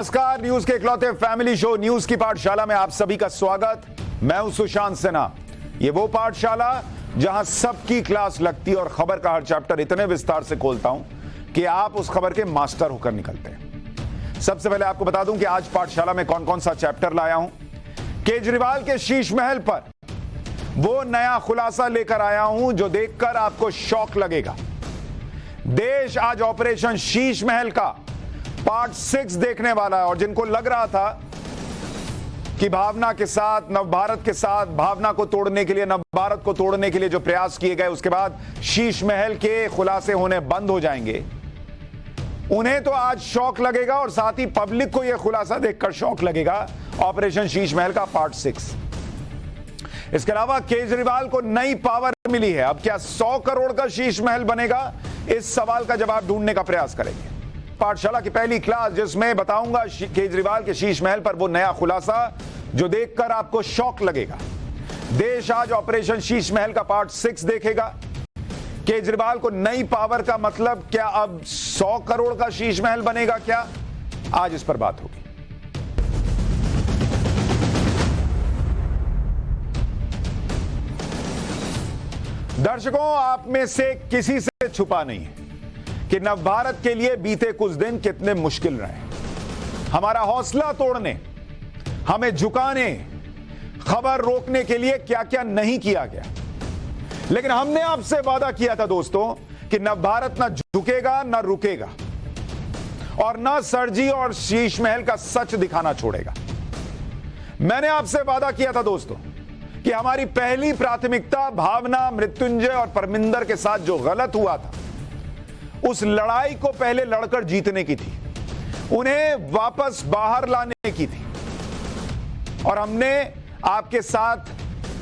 नमस्कार, न्यूज के इकलौते फैमिली शो न्यूज की पाठशाला में आप सभी का स्वागत। मैं हूं सुशांत सिन्हा। ये वो पाठशाला जहां सबकी क्लास लगती है और खबर का हर चैप्टर इतने विस्तार से खोलता हूं कि आप उस खबर के मास्टर होकर निकलते हैं। सबसे पहले आपको बता दूं कि आज पाठशाला में कौन कौन सा चैप्टर लाया हूं। केजरीवाल के शीश महल पर वो नया खुलासा लेकर आया हूं जो देखकर आपको शौक लगेगा। देश आज ऑपरेशन शीश महल का पार्ट 6 देखने वाला है और जिनको लग रहा था कि भावना के साथ, नवभारत के साथ, भावना को तोड़ने के लिए, नवभारत को तोड़ने के लिए जो प्रयास किए गए उसके बाद शीश महल के खुलासे होने बंद हो जाएंगे, उन्हें तो आज शौक लगेगा और साथ ही पब्लिक को यह खुलासा देखकर शौक लगेगा। ऑपरेशन शीश महल का पार्ट 6। इसके अलावा केजरीवाल को नई पावर मिली है। अब क्या 100 करोड़ का शीश महल बनेगा? इस सवाल का जवाब ढूंढने का प्रयास करेंगे। पाठशाला की पहली क्लास जिसमें बताऊंगा केजरीवाल के शीश महल पर वो नया खुलासा जो देखकर आपको शौक लगेगा। देश आज ऑपरेशन शीश महल का पार्ट 6 देखेगा। केजरीवाल को नई पावर का मतलब क्या अब 100 करोड़ का शीश महल बनेगा क्या? आज इस पर बात होगी। दर्शकों, आप में से किसी से छुपा नहीं है कि नवभारत के लिए बीते कुछ दिन कितने मुश्किल रहे। हमारा हौसला तोड़ने, हमें झुकाने, खबर रोकने के लिए क्या क्या नहीं किया गया। लेकिन हमने आपसे वादा किया था दोस्तों कि नवभारत ना झुकेगा ना रुकेगा और ना सरजी और शीश महल का सच दिखाना छोड़ेगा। मैंने आपसे वादा किया था दोस्तों कि हमारी पहली प्राथमिकता भावना, मृत्युंजय और परमिंदर के साथ जो गलत हुआ था उस लड़ाई को पहले लड़कर जीतने की थी, उन्हें वापस बाहर लाने की थी। और हमने आपके साथ,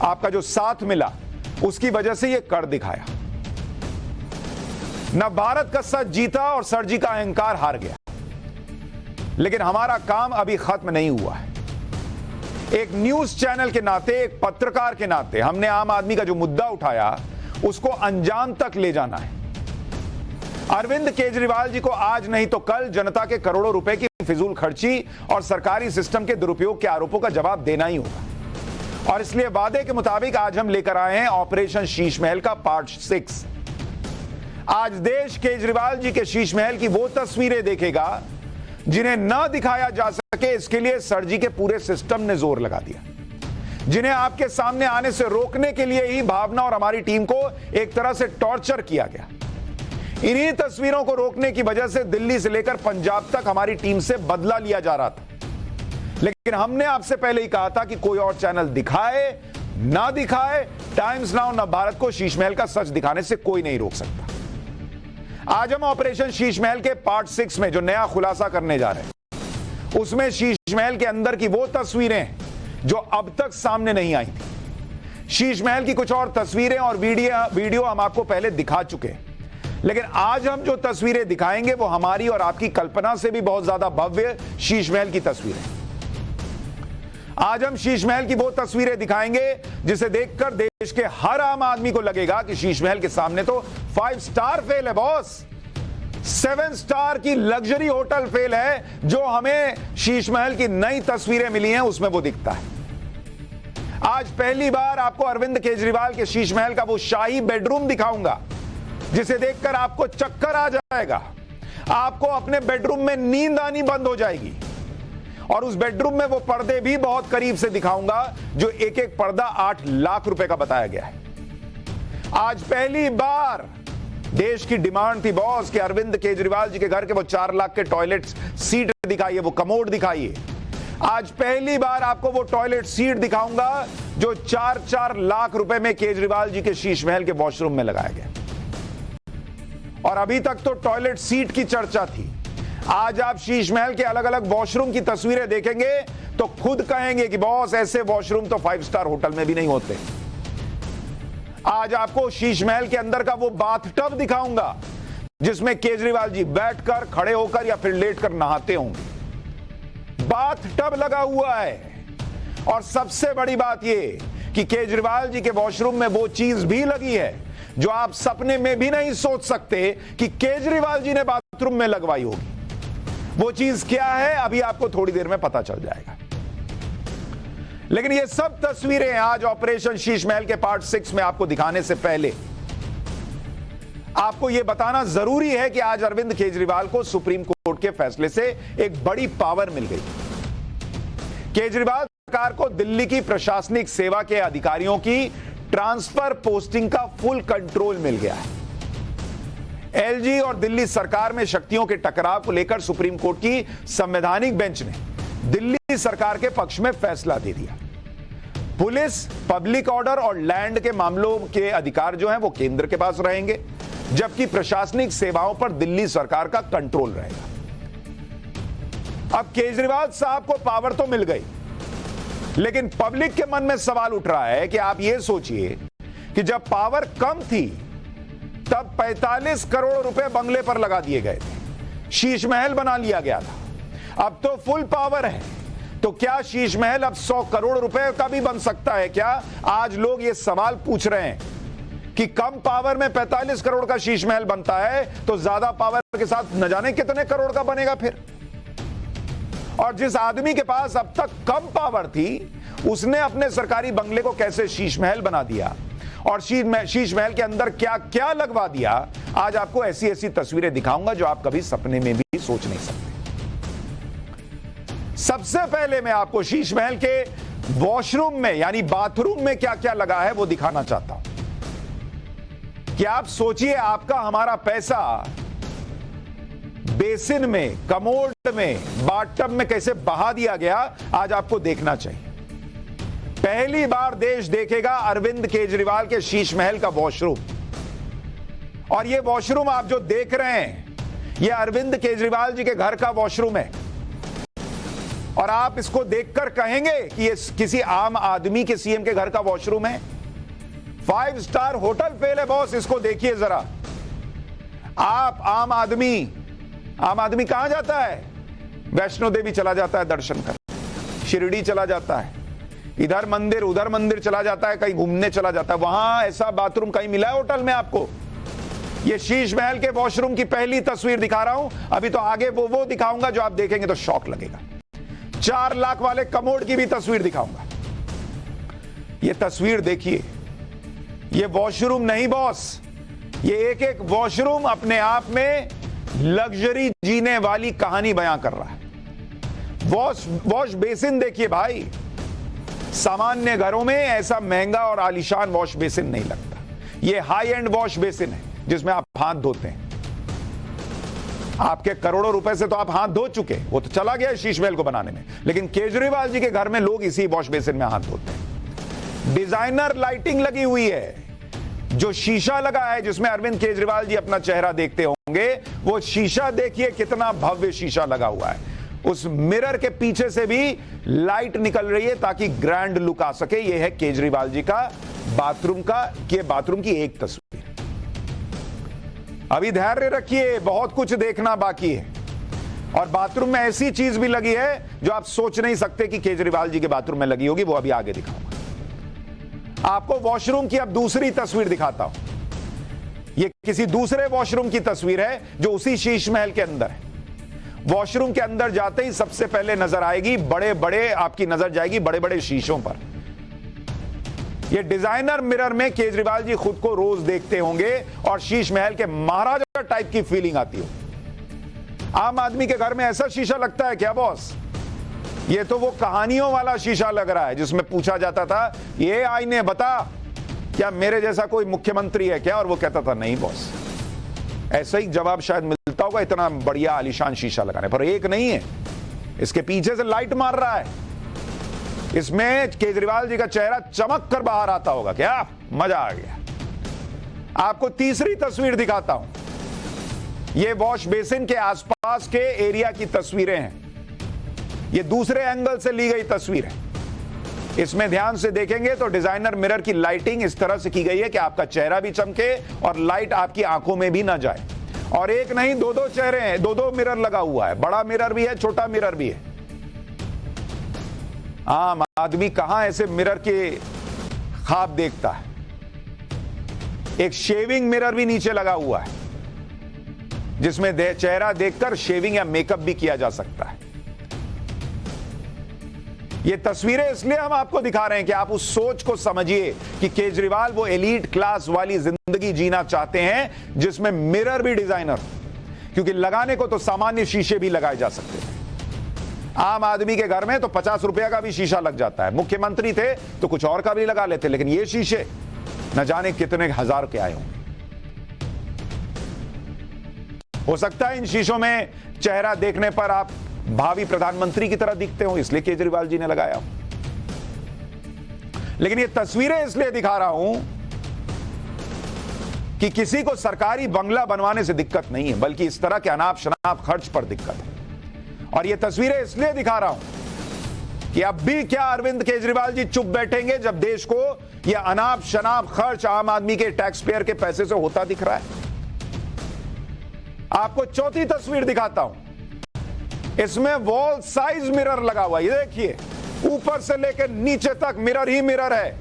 आपका जो साथ मिला उसकी वजह से यह कर दिखाया। नवभारत का सच जीता और सरजी का अहंकार हार गया। लेकिन हमारा काम अभी खत्म नहीं हुआ है। एक न्यूज चैनल के नाते, एक पत्रकार के नाते हमने आम आदमी का जो मुद्दा उठाया उसको अंजाम तक ले जाना है। अरविंद केजरीवाल जी को आज नहीं तो कल जनता के करोड़ों रुपए की फिजूल खर्ची और सरकारी सिस्टम के दुरुपयोग के आरोपों का जवाब देना ही होगा। और इसलिए वादे के मुताबिक आज हम लेकर आए हैं ऑपरेशन शीश महल का पार्ट 6। आज देश केजरीवाल जी के शीश महल की वो तस्वीरें देखेगा जिन्हें ना दिखाया जा सके, इसके लिए सरजी के पूरे सिस्टम ने जोर लगा दिया। जिन्हें आपके सामने आने से रोकने के लिए ही भावना और हमारी टीम को एक तरह से टॉर्चर किया गया। इन्हीं तस्वीरों को रोकने की वजह से दिल्ली से लेकर पंजाब तक हमारी टीम से बदला लिया जा रहा था। लेकिन हमने आपसे पहले ही कहा था कि कोई और चैनल दिखाए ना दिखाए, टाइम्स नाउ नवभारत को शीश महल का सच दिखाने से कोई नहीं रोक सकता। आज हम ऑपरेशन शीश महल के पार्ट 6 में जो नया खुलासा करने जा रहे हैं उसमें शीश महल के अंदर की वो तस्वीरें जो अब तक सामने नहीं आई थी। शीश महल की कुछ और तस्वीरें और वीडियो हम आपको पहले दिखा चुके हैं, लेकिन आज हम जो तस्वीरें दिखाएंगे वो हमारी और आपकी कल्पना से भी बहुत ज्यादा भव्य शीश महल की तस्वीरें। आज हम शीश महल की वो तस्वीरें दिखाएंगे जिसे देखकर देश के हर आम आदमी को लगेगा कि शीश महल के सामने तो 5 स्टार फेल है बॉस, 7 स्टार की लग्जरी होटल फेल है। जो हमें शीश महल की नई तस्वीरें मिली हैं उसमें वो दिखता है। आज पहली बार आपको अरविंद केजरीवाल के शीश महल का वो शाही बेडरूम दिखाऊंगा जिसे देखकर आपको चक्कर आ जाएगा। आपको अपने बेडरूम में नींद आनी बंद हो जाएगी। और उस बेडरूम में वो पर्दे भी बहुत करीब से दिखाऊंगा जो एक एक पर्दा 8 लाख रुपए का बताया गया है। आज पहली बार देश की डिमांड थी बॉस कि अरविंद केजरीवाल जी के घर के वो 4 लाख के टॉयलेट सीट दिखाइए, वो कमोड दिखाइए। आज पहली बार आपको वो टॉयलेट सीट दिखाऊंगा जो 4-4 लाख रुपए में केजरीवाल जी के शीश महल के वॉशरूम में लगाया गया। और अभी तक तो टॉयलेट सीट की चर्चा थी। आज आप शीश महल के अलग अलग वॉशरूम की तस्वीरें देखेंगे तो खुद कहेंगे कि बॉस ऐसे वॉशरूम तो 5 स्टार होटल में भी नहीं होते। आज आपको शीश महल के अंदर का वो बाथटब दिखाऊंगा जिसमें केजरीवाल जी बैठकर, खड़े होकर या फिर लेटकर नहाते होंगे। बाथटब लगा हुआ है। और सबसे बड़ी बात यह कि केजरीवाल जी के वॉशरूम में वो चीज भी लगी है जो आप सपने में भी नहीं सोच सकते कि केजरीवाल जी ने बाथरूम में लगवाई होगी। वो चीज क्या है अभी आपको थोड़ी देर में पता चल जाएगा। लेकिन ये सब तस्वीरें आज ऑपरेशन शीश महल के पार्ट 6 में आपको दिखाने से पहले आपको यह बताना जरूरी है कि आज अरविंद केजरीवाल को सुप्रीम कोर्ट के फैसले से एक बड़ी पावर मिल गई। केजरीवाल सरकार को दिल्ली की प्रशासनिक सेवा के अधिकारियों की ट्रांसफर पोस्टिंग का फुल कंट्रोल मिल गया है। एलजी और दिल्ली सरकार में शक्तियों के टकराव को लेकर सुप्रीम कोर्ट की संवैधानिक बेंच ने दिल्ली सरकार के पक्ष में फैसला दे दिया। पुलिस, पब्लिक ऑर्डर और लैंड के मामलों के अधिकार जो हैं वो केंद्र के पास रहेंगे, जबकि प्रशासनिक सेवाओं पर दिल्ली सरकार का कंट्रोल रहेगा। अब केजरीवाल साहब को पावर तो मिल गई, लेकिन पब्लिक के मन में सवाल उठ रहा है कि आप यह सोचिए कि जब पावर कम थी तब 45 करोड़ रुपए बंगले पर लगा दिए गए थे, शीश महल बना लिया गया था। अब तो फुल पावर है, तो क्या शीश महल अब 100 करोड़ रुपए का भी बन सकता है क्या? आज लोग ये सवाल पूछ रहे हैं कि कम पावर में 45 करोड़ का शीश महल बनता है तो ज्यादा पावर के साथ न जाने कितने करोड़ का बनेगा फिर। और जिस आदमी के पास अब तक कम पावर थी उसने अपने सरकारी बंगले को कैसे शीश महल बना दिया और शीश महल के अंदर क्या क्या लगवा दिया, आज आपको ऐसी ऐसी तस्वीरें दिखाऊंगा जो आप कभी सपने में भी सोच नहीं सकते। सबसे पहले मैं आपको शीश महल के वॉशरूम में यानी बाथरूम में क्या क्या लगा है वो दिखाना चाहता हूं कि आप सोचिए आपका हमारा पैसा बेसिन में, कमोड में, बाथटब में कैसे बहा दिया गया, आज आपको देखना चाहिए। पहली बार देश देखेगा अरविंद केजरीवाल के शीश महल का वॉशरूम। और ये वॉशरूम आप जो देख रहे हैं ये अरविंद केजरीवाल जी के घर का वॉशरूम है। और आप इसको देखकर कहेंगे कि ये किसी आम आदमी के सीएम के घर का वॉशरूम है? 5 स्टार होटल फेल है बॉस, इसको देखिए जरा। आप आम आदमी कहां जाता है? वैष्णो देवी चला जाता है दर्शन कर, शिरडी चला जाता है, इधर मंदिर उधर मंदिर चला जाता है, कहीं घूमने चला जाता है। वहां ऐसा बाथरूम कहीं मिला है होटल में आपको? ये शीश महल के वॉशरूम की पहली तस्वीर दिखा रहा हूं, अभी तो आगे वो दिखाऊंगा जो आप देखेंगे तो शॉक लगेगा। 4 लाख वाले कमोड की भी तस्वीर दिखाऊंगा। ये तस्वीर देखिए, ये वॉशरूम नहीं बॉस, ये एक एक वॉशरूम अपने आप में लग्जरी जीने वाली कहानी बयां कर रहा है। वॉश बेसिन देखिए भाई, सामान्य घरों में ऐसा महंगा और आलीशान वॉश बेसिन नहीं लगता। ये हाई एंड वॉश बेसिन है जिसमें आप हाथ धोते हैं। आपके करोड़ों रुपए से तो आप हाथ धो चुके, वो तो चला गया शीश महल को बनाने में, लेकिन केजरीवाल जी के घर में लोग इसी वॉश बेसिन में हाथ धोते हैं। डिजाइनर लाइटिंग लगी हुई है, जो शीशा लगा है जिसमें अरविंद केजरीवाल जी अपना चेहरा देखते होंगे, वो शीशा देखिए कितना भव्य शीशा लगा हुआ है। उस मिरर के पीछे से भी लाइट निकल रही है ताकि ग्रैंड लुक आ सके। यह है केजरीवाल जी का बाथरूम की एक तस्वीर। अभी धैर्य रखिए, बहुत कुछ देखना बाकी है। और बाथरूम में ऐसी चीज भी लगी है जो आप सोच नहीं सकते कि केजरीवाल जी के बाथरूम में लगी होगी, वो अभी आगे दिखाऊंगा। आपको वॉशरूम की अब दूसरी तस्वीर दिखाता हूं। यह किसी दूसरे वॉशरूम की तस्वीर है जो उसी शीश महल के अंदर है। वॉशरूम के अंदर जाते ही सबसे पहले नजर आएगी आपकी नजर जाएगी बड़े बड़े शीशों पर। यह डिजाइनर मिरर में केजरीवाल जी खुद को रोज देखते होंगे और शीश महल के महाराजा टाइप की फीलिंग आती हो। आम आदमी के घर में ऐसा शीशा लगता है क्या बॉस? ये तो वो कहानियों वाला शीशा लग रहा है जिसमें पूछा जाता था, ये आईने बता क्या मेरे जैसा कोई मुख्यमंत्री है क्या? और वो कहता था नहीं बॉस। ऐसा ही जवाब शायद मिलता होगा इतना बढ़िया आलीशान शीशा लगाने पर। एक नहीं है, इसके पीछे से लाइट मार रहा है, इसमें केजरीवाल जी का चेहरा चमक कर बाहर आता होगा। क्या मजा आ गया। आपको तीसरी तस्वीर दिखाता हूं। यह वॉश बेसिन के आसपास के एरिया की तस्वीरें हैं। यह दूसरे एंगल से ली गई तस्वीर है। इसमें ध्यान से देखेंगे तो डिजाइनर मिरर की लाइटिंग इस तरह से की गई है कि आपका चेहरा भी चमके और लाइट आपकी आंखों में भी ना जाए। और एक नहीं, 2-2 चेहरे हैं, 2-2 मिरर लगा हुआ है। बड़ा मिरर भी है, छोटा मिरर भी है। आम आदमी कहां ऐसे मिरर के ख्वाब देखता है। एक शेविंग मिरर भी नीचे लगा हुआ है। जिसमें चेहरा देखकर शेविंग या मेकअप भी किया जा सकता है। ये तस्वीरें इसलिए हम आपको दिखा रहे हैं कि आप उस सोच को समझिए कि केजरीवाल वो एलीट क्लास वाली जिंदगी जीना चाहते हैं जिसमें मिरर भी डिजाइनर, क्योंकि लगाने को तो सामान्य शीशे भी लगाए जा सकते हैं। आम आदमी के घर में तो 50 रुपया का भी शीशा लग जाता है। मुख्यमंत्री थे तो कुछ और का भी लगा लेते, लेकिन ये शीशे न जाने कितने हजार के आए होंगे। हो सकता है इन शीशों में चेहरा देखने पर आप भावी प्रधानमंत्री की तरह दिखते हो, इसलिए केजरीवाल जी ने लगाया हो। लेकिन ये तस्वीरें इसलिए दिखा रहा हूं कि किसी को सरकारी बंगला बनवाने से दिक्कत नहीं है, बल्कि इस तरह के अनाप शनाप खर्च पर दिक्कत है। और ये तस्वीरें इसलिए दिखा रहा हूं कि अब भी क्या अरविंद केजरीवाल जी चुप बैठेंगे जब देश को यह अनाप शनाप खर्च आम आदमी के टैक्स पेयर के पैसे से होता दिख रहा है। आपको चौथी तस्वीर दिखाता हूं। इसमें वॉल साइज मिरर लगा हुआ है। ये देखिए, ऊपर से लेकर नीचे तक मिरर ही मिरर है।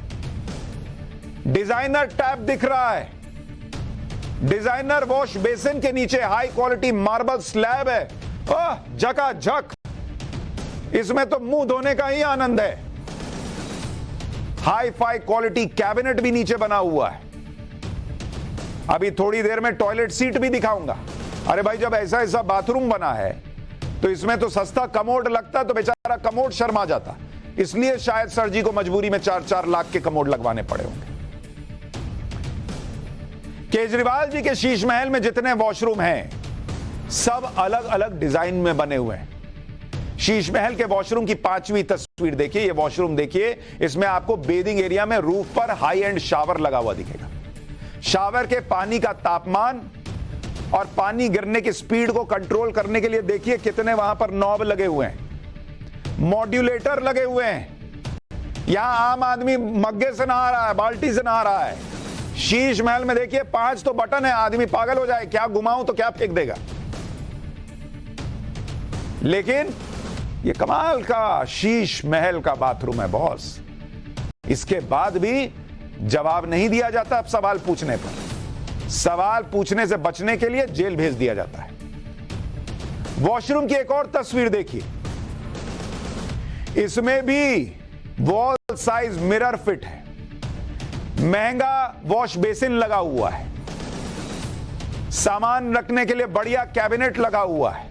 डिजाइनर टैप दिख रहा है। डिजाइनर वॉश बेसिन के नीचे हाई क्वालिटी मार्बल स्लैब है। ओह, झकाझक। इसमें तो मुंह धोने का ही आनंद है। हाई फाई क्वालिटी कैबिनेट भी नीचे बना हुआ है। अभी थोड़ी देर में टॉयलेट सीट भी दिखाऊंगा। अरे भाई, जब ऐसा ऐसा बाथरूम बना है तो इसमें तो सस्ता कमोड लगता तो बेचारा कमोड शर्मा जाता। इसलिए शायद सर जी को मजबूरी में 4-4 लाख के कमोड लगवाने पड़े होंगे। केजरीवाल जी के शीश महल में जितने वॉशरूम हैं, सब अलग अलग डिजाइन में बने हुए हैं। शीश महल के वॉशरूम की 5वीं तस्वीर देखिए। ये वॉशरूम देखिए, इसमें आपको बेदिंग एरिया में रूफ पर हाई एंड शावर लगा हुआ दिखेगा। शावर के पानी का तापमान और पानी गिरने की स्पीड को कंट्रोल करने के लिए देखिए कितने वहां पर नॉब लगे हुए हैं, मॉड्यूलेटर लगे हुए हैं। यहां आम आदमी मग्गे से नहा रहा है, बाल्टी से नहा रहा है। शीश महल में देखिए 5 तो बटन है। आदमी पागल हो जाए, क्या घुमाऊं तो क्या फेंक देगा। लेकिन ये कमाल का शीश महल का बाथरूम है बॉस। इसके बाद भी जवाब नहीं दिया जाता। अब सवाल पूछने पर, सवाल पूछने से बचने के लिए जेल भेज दिया जाता है। वॉशरूम की एक और तस्वीर देखिए। इसमें भी वॉल साइज मिरर फिट है। महंगा वॉश बेसिन लगा हुआ है। सामान रखने के लिए बढ़िया कैबिनेट लगा हुआ है।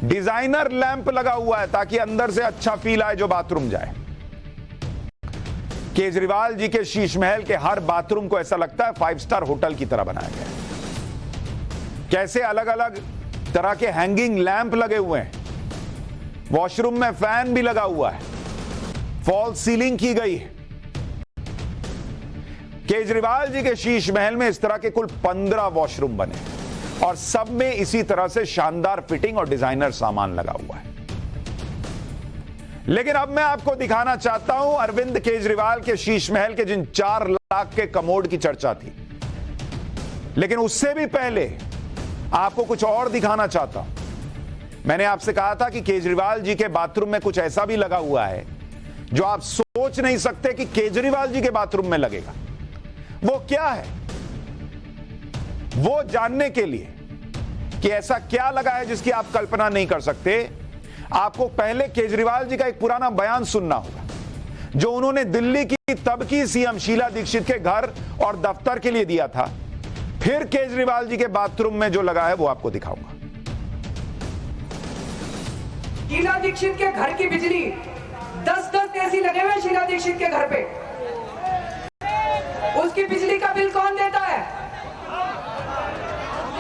डिजाइनर लैंप लगा हुआ है ताकि अंदर से अच्छा फील आए जो बाथरूम जाए। केजरीवाल जी के शीश महल के हर बाथरूम को ऐसा लगता है 5 स्टार होटल की तरह बनाया गया है। कैसे अलग अलग तरह के हैंगिंग लैंप लगे हुए हैं। वॉशरूम में फैन भी लगा हुआ है। फॉल सीलिंग की गई है। केजरीवाल जी के शीश महल में इस तरह के कुल 15 वॉशरूम बने और सब में इसी तरह से शानदार फिटिंग और डिजाइनर सामान लगा हुआ है। लेकिन अब मैं आपको दिखाना चाहता हूं अरविंद केजरीवाल के शीश महल के जिन 4 लाख के कमोड की चर्चा थी। लेकिन उससे भी पहले आपको कुछ और दिखाना चाहता हूं। मैंने आपसे कहा था कि केजरीवाल जी के बाथरूम में कुछ ऐसा भी लगा हुआ है जो आप सोच नहीं सकते कि केजरीवाल जी के बाथरूम में लगेगा। वो क्या है? वो जानने के लिए कि ऐसा क्या लगा है जिसकी आप कल्पना नहीं कर सकते, आपको पहले केजरीवाल जी का एक पुराना बयान सुनना होगा जो उन्होंने दिल्ली की तब की सीएम शीला दीक्षित के घर और दफ्तर के लिए दिया था। फिर केजरीवाल जी के बाथरूम में जो लगा है वो आपको दिखाऊंगा। शीला दीक्षित के घर की बिजली 10-10 एसी लगे हुए शीला दीक्षित के घर पे। उसकी बिजली का बिल कौन देता है?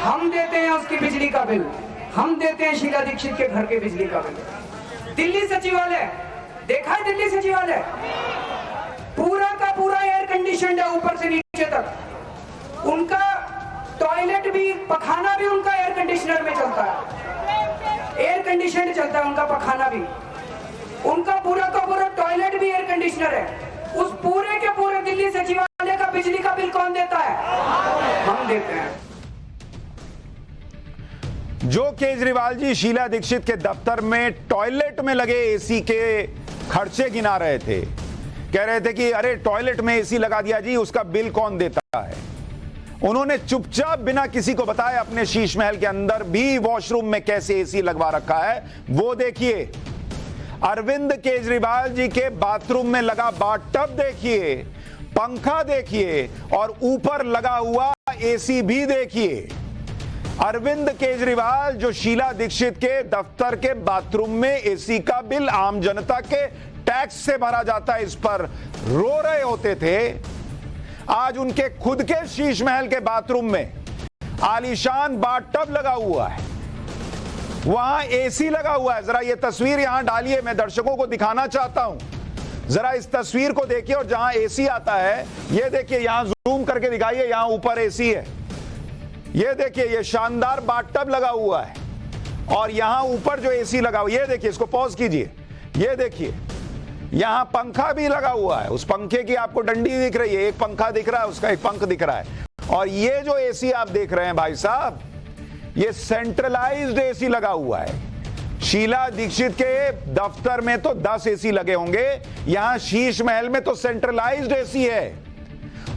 हम देते हैं उसकी बिजली का बिल। हम देते हैं शीला दीक्षित के घर के बिजली का बिल। दिल्ली सचिवालय देखा है? दिल्ली सचिवालय पूरा का पूरा एयर कंडीशनड है ऊपर से नीचे तक। उनका टॉयलेट भी, पखाना भी उनका एयर कंडीशनर में चलता है। एयर कंडीशनड चलता है उनका पखाना भी। उनका पूरा का पूरा टॉयलेट भी एयर कंडीशनर है। उस पूरे के पूरे दिल्ली सचिवालय का बिजली का बिल कौन देता है? हम देते हैं। जो केजरीवाल जी शीला दीक्षित के दफ्तर में टॉयलेट में लगे एसी के खर्चे गिना रहे थे, कह रहे थे कि अरे टॉयलेट में एसी लगा दिया जी, उसका बिल कौन देता है? उन्होंने चुपचाप बिना किसी को बताए अपने शीश महल के अंदर भी वॉशरूम में कैसे एसी लगवा रखा है वो देखिए। अरविंद केजरीवाल जी के बाथरूम में लगा बाथटब देखिए, पंखा देखिए और ऊपर लगा हुआ एसी भी देखिए। अरविंद केजरीवाल जो शीला दीक्षित के दफ्तर के बाथरूम में एसी का बिल आम जनता के टैक्स से भरा जाता है इस पर रो रहे होते थे, आज उनके खुद के शीश महल के बाथरूम में आलीशान बाथटब लगा हुआ है, वहां एसी लगा हुआ है। जरा ये तस्वीर यहां डालिए, मैं दर्शकों को दिखाना चाहता हूं। जरा इस तस्वीर को देखिए और जहां एसी आता है ये देखिए, यहां जूम करके दिखाइए, यहां ऊपर एसी है। ये देखिए, ये शानदार बाथटब लगा हुआ है और यहां ऊपर जो एसी लगा हुआ है, ये देखिए, इसको पॉज कीजिए, ये देखिए, यहां पंखा भी लगा हुआ है। उस पंखे की आपको डंडी दिख रही है, एक पंखा दिख रहा है, उसका एक पंख दिख रहा है। और ये जो एसी आप देख रहे हैं भाई साहब, ये सेंट्रलाइज्ड एसी लगा हुआ है। शीला दीक्षित के दफ्तर में तो 10 एसी लगे होंगे, यहां शीश महल में तो सेंट्रलाइज्ड एसी है।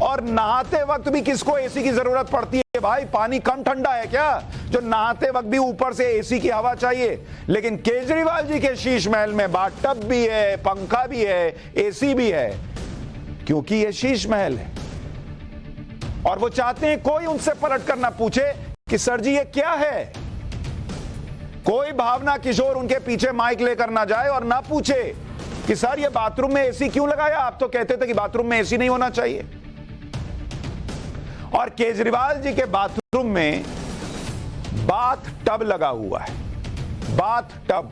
और नहाते वक्त भी किसको एसी की जरूरत पड़ती है भाई? पानी कम ठंडा है क्या जो नहाते वक्त भी ऊपर से एसी की हवा चाहिए? लेकिन केजरीवाल जी के शीश महल में बाथटब भी है, पंखा भी है, एसी भी है, क्योंकि ये शीश महल है। और वो चाहते हैं कोई उनसे पलट कर ना पूछे कि सर जी ये क्या है। कोई भावना किशोर उनके पीछे माइक लेकर ना जाए और ना पूछे कि सर ये बाथरूम में एसी क्यों लगाया? आप तो कहते थे कि बाथरूम में एसी नहीं होना चाहिए। और केजरीवाल जी के बाथरूम में बाथ टब लगा हुआ है, बाथ टब,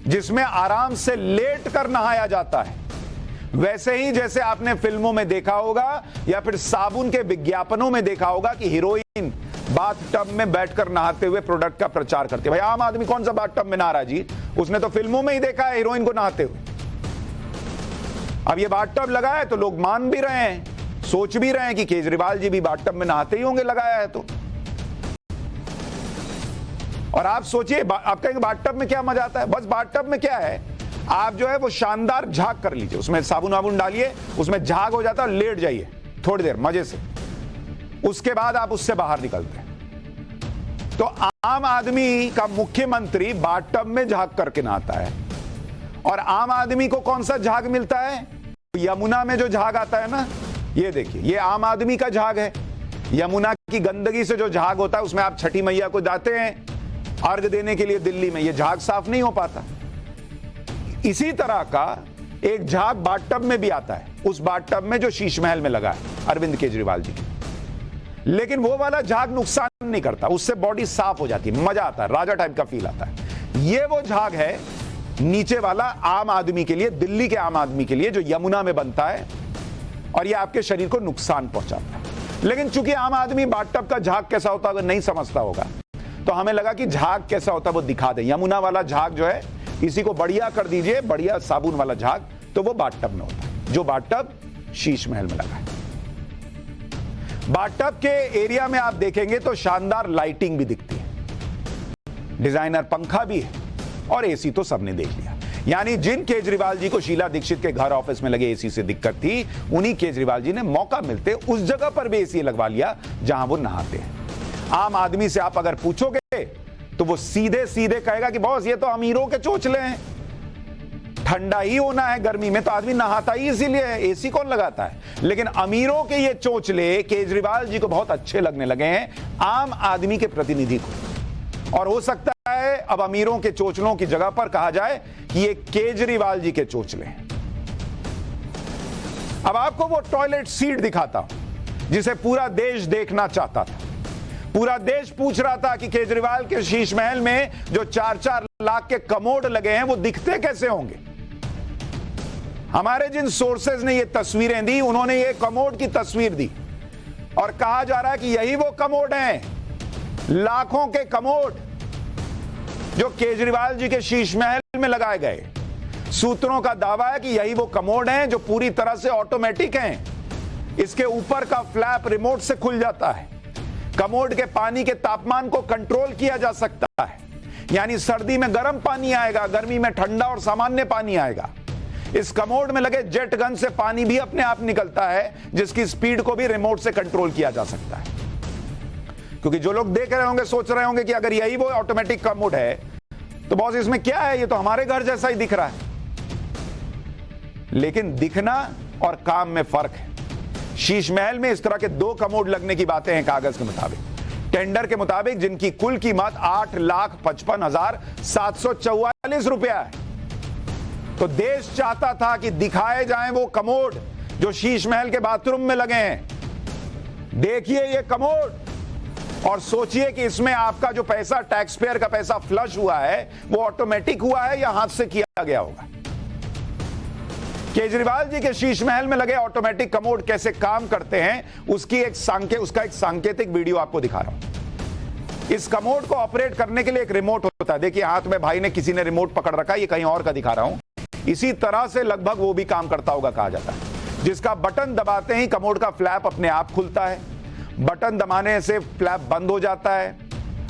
जिसमें आराम से लेट कर नहाया जाता है। वैसे ही जैसे आपने फिल्मों में देखा होगा या फिर साबुन के विज्ञापनों में देखा होगा कि हीरोइन बाथ टब में बैठकर नहाते हुए प्रोडक्ट का प्रचार करते हैं। भाई आम आदमी कौन सा बाथ टब में नहा रहा जी? उसने तो फिल्मों में ही देखा है हीरोइन को नहाते हुए। अब ये बाथ टब लगा है तो लोग मान भी रहे हैं, सोच भी रहे हैं कि केजरीवाल जी भी बाथ टब में नहाते ही होंगे लगाया है तो। और आप सोचिए, आप कहेंगे बाथ टब में क्या मजा आता है? बस बाथ टब में क्या है, आप जो है वो शानदार झाग कर लीजिए, उसमें साबुन वाबुन डालिए, उसमें झाग हो जाता है, लेट जाइए थोड़ी देर मजे से, उसके बाद आप उससे बाहर निकलते हैं। तो आम आदमी का मुख्यमंत्री बाथ टब में झाग करके नहाता है। और आम आदमी को कौन सा झाग मिलता है? यमुना में जो झाग आता है ना, ये देखिए, ये आम आदमी का झाग है। यमुना की गंदगी से जो झाग होता है उसमें आप छठी मैया को जाते हैं अर्घ देने के लिए दिल्ली में, ये झाग साफ नहीं हो पाता। इसी तरह का एक झाग बाथटब में भी आता है, उस बाथटब में जो शीश महल में लगा है अरविंद केजरीवाल जी की। लेकिन वो वाला झाग नुकसान नहीं करता, उससे बॉडी साफ हो जाती है, मजा आता है, राजा टाइप का फील आता है। ये वो झाग है नीचे वाला आम आदमी के लिए, दिल्ली के आम आदमी के लिए, जो यमुना में बनता है और ये आपके शरीर को नुकसान पहुंचाता है। लेकिन चूंकि आम आदमी बाथटब का झाग कैसा होता है नहीं समझता होगा, तो हमें लगा कि झाग कैसा होता है वो दिखा दे। यमुना वाला झाग जो है, इसी को बढ़िया कर दीजिए, बढ़िया साबुन वाला झाग, तो वो बाथटब में होता है, जो बाथटब शीश महल में लगा है। बाथटब के एरिया में आप देखेंगे तो शानदार लाइटिंग भी दिखती है, डिजाइनर पंखा भी है और एसी तो सबने देख लिया। यानी जिन केजरीवाल जी को शीला दीक्षित के घर ऑफिस में लगे एसी से दिक्कत थी, उन्हीं केजरीवाल जी ने मौका मिलते उस जगह पर भी एसी लगवा लिया जहां वो नहाते हैं। आम आदमी से आप अगर पूछोगे तो वो सीधे सीधे कहेगा कि बॉस ये तो अमीरों के चोचले हैं, ठंडा ही होना है गर्मी में तो आदमी नहाता ही इसीलिए है, एसी कौन लगाता है। लेकिन अमीरों के ये चोचले केजरीवाल जी को बहुत अच्छे लगने लगे हैं आम आदमी के प्रतिनिधि को। और हो सकता है अब अमीरों के चोचलों की जगह पर कहा जाए कि ये केजरीवाल जी के चोचले हैं। अब आपको वो टॉयलेट सीट दिखाता हूं जिसे पूरा देश देखना चाहता था। पूरा देश पूछ रहा था कि केजरीवाल के शीश महल में जो 4-4 लाख के कमोड लगे हैं वो दिखते कैसे होंगे। हमारे जिन सोर्सेज ने ये तस्वीरें दी, उन्होंने ये कमोड की तस्वीर दी और कहा जा रहा है कि यही वो कमोड हैं, लाखों के कमोड जो केजरीवाल जी के शीश महल में लगाए गए। सूत्रों का दावा है कि यही वो कमोड हैं जो पूरी तरह से ऑटोमेटिक हैं। इसके ऊपर का फ्लैप रिमोट से खुल जाता है। कमोड के पानी के तापमान को कंट्रोल किया जा सकता है, यानी सर्दी में गर्म पानी आएगा, गर्मी में ठंडा और सामान्य पानी आएगा। इस कमोड में लगे जेट गन से पानी भी अपने आप निकलता है, जिसकी स्पीड को भी रिमोट से कंट्रोल किया जा सकता है। क्योंकि जो लोग देख रहे होंगे सोच रहे होंगे कि अगर यही वो ऑटोमेटिक कमोड है तो बॉस इसमें क्या है, ये तो हमारे घर जैसा ही दिख रहा है। लेकिन दिखना और काम में फर्क है। शीश महल में इस तरह के 2 कमोड लगने की बातें हैं कागज के मुताबिक, टेंडर के मुताबिक, जिनकी कुल कीमत 8,55,744 रुपया है। तो देश चाहता था कि दिखाए जाएं वो कमोड जो शीश महल के बाथरूम में लगे हैं। देखिए ये कमोड और सोचिए कि इसमें आपका जो पैसा, टैक्स पेयर का पैसा फ्लश हुआ है, वो ऑटोमेटिक हुआ है या हाथ से किया गया होगा। केजरीवाल जी के शीश महल में लगे ऑटोमेटिक कमोड कैसे काम करते हैं उसका एक सांकेतिक वीडियो आपको दिखा रहा हूं। इस कमोड को ऑपरेट करने के लिए एक रिमोट होता है। देखिए हाथ में भाई ने किसी ने रिमोट पकड़ रखा है, ये कहीं और का दिखा रहा हूं। इसी तरह से लगभग वो भी काम करता होगा कहा जाता है, जिसका बटन दबाते ही कमोड का फ्लैप अपने आप खुलता है, बटन दबाने से फ्लैप बंद हो जाता है।